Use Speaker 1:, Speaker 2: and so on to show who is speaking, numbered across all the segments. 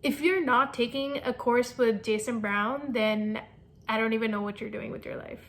Speaker 1: If you're not taking a course with Jason Brown, then I don't even know what you're doing with your life.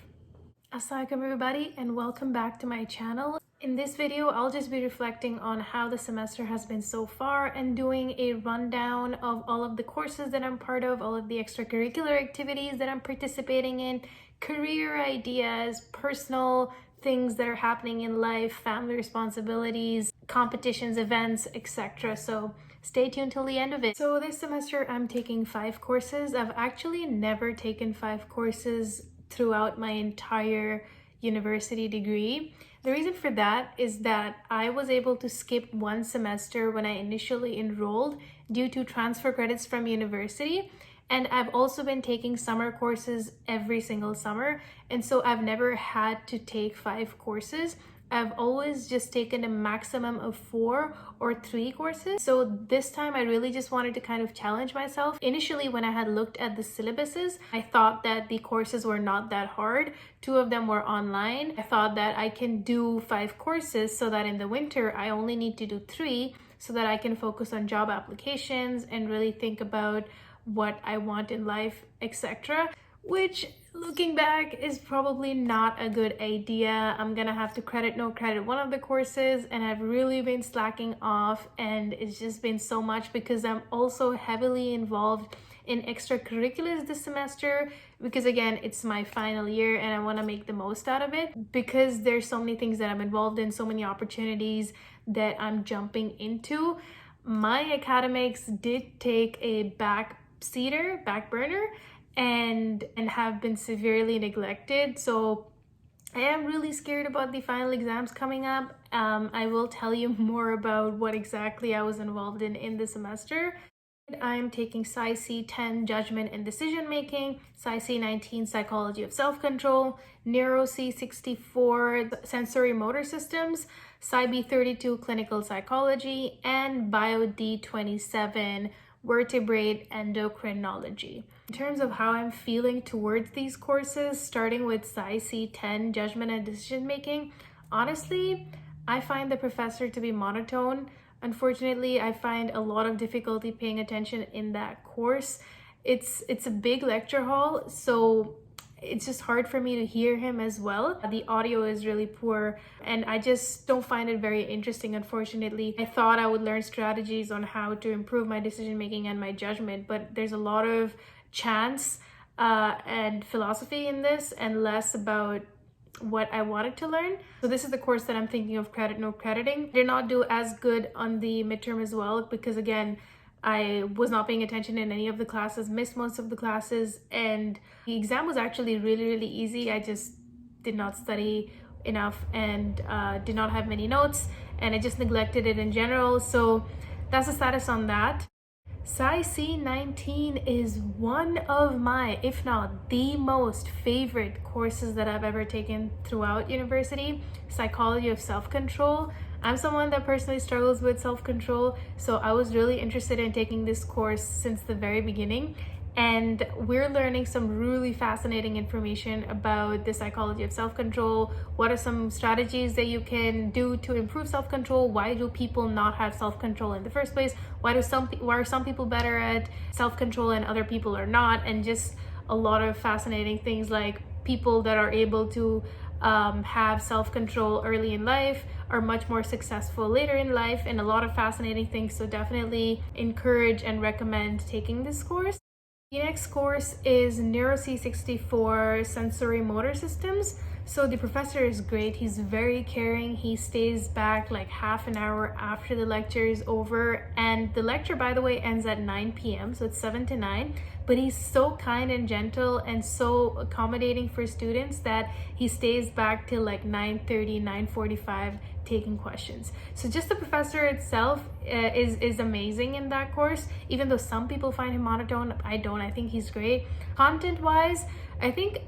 Speaker 1: Assalamualaikum everybody, and welcome back to my channel. In this video, I'll just be reflecting on how the semester has been so far and doing a rundown of all of the courses that I'm part of, all of the extracurricular activities that I'm participating in, career ideas, personal things that are happening in life, family responsibilities, competitions, events, etc. So stay tuned till the end of it. So this semester I'm taking 5 courses. I've actually never taken 5 courses throughout my entire university degree. The reason for that is that I was able to skip 1 semester when I initially enrolled due to transfer credits from university. And I've also been taking summer courses every single summer. And so I've never had to take 5 courses. I've always just taken a maximum of 4 or 3 courses. So this time I really just wanted to kind of challenge myself. Initially, when I had looked at the syllabuses, I thought that the courses were not that hard. 2 of them were online. I thought that I can do 5 courses so that in the winter I only need to do 3 so that I can focus on job applications and really think about what I want in life, etc. Which, looking back, is probably not a good idea. I'm gonna have to no credit one of the courses, and I've really been slacking off, and it's just been so much because I'm also heavily involved in extracurriculars this semester, because again, it's my final year and I want to make the most out of it because there's so many things that I'm involved in, so many opportunities that I'm jumping into. My academics did take a back burner and have been severely neglected. So I am really scared about the final exams coming up. I will tell you more about what exactly I was involved in the semester. I'm taking Sci C10 Judgment and Decision Making, Sci C19 Psychology of Self-Control, Neuro C64 Sensorimotor Systems, Sci B32 Clinical Psychology, and Bio D27 Vertebrate Endocrinology. In terms of how I'm feeling towards these courses, starting with Sci C10 Judgment and Decision Making, honestly, I find the professor to be monotone. Unfortunately, I find a lot of difficulty paying attention in that course. It's a big lecture hall, so it's just hard for me to hear him as well. The audio is really poor and I just don't find it very interesting, unfortunately. I thought I would learn strategies on how to improve my decision making and my judgment, but there's a lot of chance and philosophy in this and less about what I wanted to learn. So this is the course that I'm thinking of no crediting. Did not do as good on the midterm as well because again, I was not paying attention in any of the classes, missed most of the classes, and the exam was actually really easy. I just did not study enough and did not have many notes, and I just neglected it in general. So that's the status on that. Sci C19 is one of my, if not the most favorite courses that I've ever taken throughout university. Psychology of Self-Control. I'm someone that personally struggles with self-control, so I was really interested in taking this course since the very beginning. And we're learning some really fascinating information about the psychology of self-control. What are some strategies that you can do to improve self-control? Why do people not have self-control in the first place? Why are some people better at self-control and other people are not? And just a lot of fascinating things like people that are able to have self-control early in life are much more successful later in life, and a lot of fascinating things. So definitely encourage and recommend taking this course. The next course is Neuro C64 Sensorimotor Systems. So the professor is great. He's very caring. He stays back like half an hour after the lecture is over. And the lecture, by the way, ends at 9 p.m. So it's 7 to 9. But he's so kind and gentle and so accommodating for students that he stays back till like 9:30, 9:45 taking questions. So just the professor itself is amazing in that course. Even though some people find him monotone, I don't. I think he's great. Content-wise, I think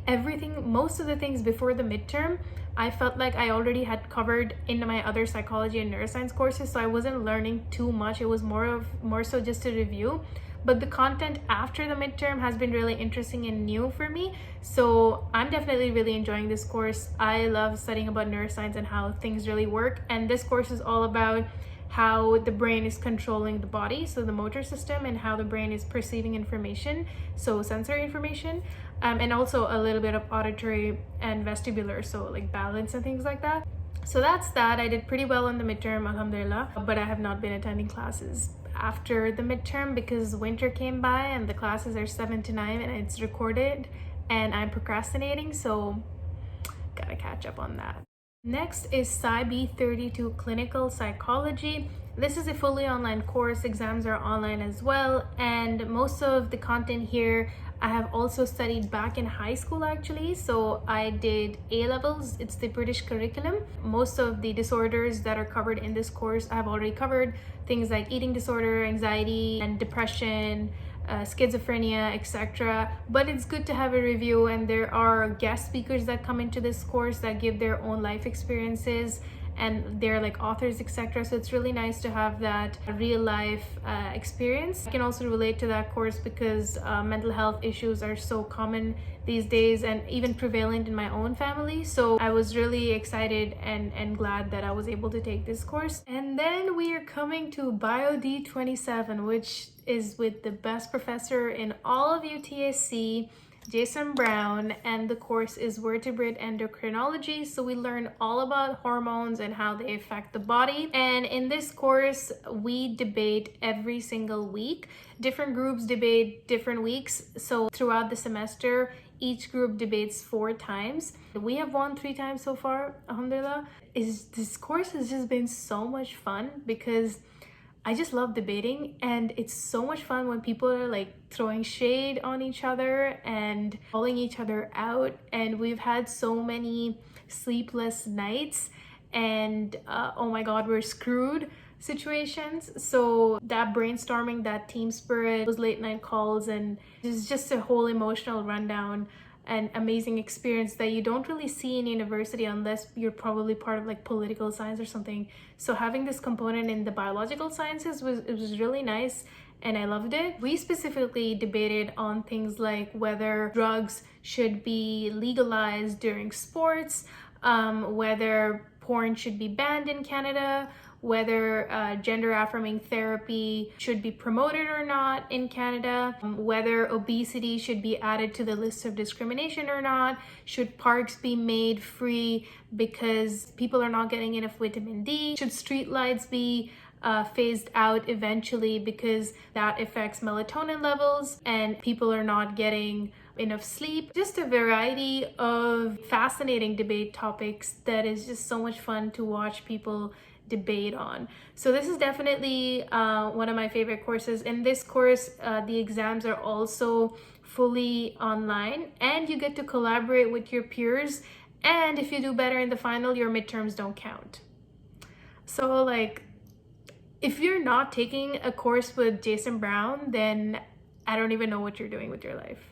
Speaker 1: most of the things before the midterm, I felt like I already had covered in my other psychology and neuroscience courses, so I wasn't learning too much. It was more so just a review. But the content after the midterm has been really interesting and new for me. So I'm definitely really enjoying this course. I love studying about neuroscience and how things really work. And this course is all about how the brain is controlling the body, so the motor system, and how the brain is perceiving information, so sensory information, and also a little bit of auditory and vestibular, so like balance and things like that. So that's that. I did pretty well on the midterm, alhamdulillah, but I have not been attending classes after the midterm because winter came by and the classes are 7 to 9 and it's recorded and I'm procrastinating, so gotta catch up on that. Next is PsyB 32 Clinical Psychology. This is a fully online course. Exams are online as well, and most of the content here I have also studied back in high school actually. So I did A levels, it's the British curriculum. Most of the disorders that are covered in this course I have already covered, things like eating disorder, anxiety and depression, schizophrenia, etc. But it's good to have a review, and there are guest speakers that come into this course that give their own life experiences and they're like authors, etc. So it's really nice to have that real life experience. I can also relate to that course because mental health issues are so common these days and even prevalent in my own family. So I was really excited and glad that I was able to take this course. And then we are coming to Bio D27, which is with the best professor in all of UTSC, Jason Brown, and the course is Vertebrate Endocrinology. So we learn all about hormones and how they affect the body. And in this course, we debate every single week. Different groups debate different weeks. So throughout the semester, each group debates 4 times. We have won 3 times so far, alhamdulillah. This course has just been so much fun because I just love debating, and it's so much fun when people are like throwing shade on each other and calling each other out. And we've had so many sleepless nights and oh my god, we're screwed situations. So that brainstorming, that team spirit, those late night calls, and it's just a whole emotional rundown and amazing experience that you don't really see in university unless you're probably part of like political science or something. So having this component in the biological sciences was really nice and I loved it. We specifically debated on things like whether drugs should be legalized during sports, whether porn should be banned in Canada, whether gender affirming therapy should be promoted or not in Canada, whether obesity should be added to the list of discrimination or not, should parks be made free because people are not getting enough vitamin D, should street lights be phased out eventually because that affects melatonin levels and people are not getting enough sleep. Just a variety of fascinating debate topics that is just so much fun to watch people debate on. So this is definitely one of my favorite courses. In this course, the exams are also fully online and you get to collaborate with your peers, and if you do better in the final, your midterms don't count. So like, if you're not taking a course with Jason Brown, then I don't even know what you're doing with your life.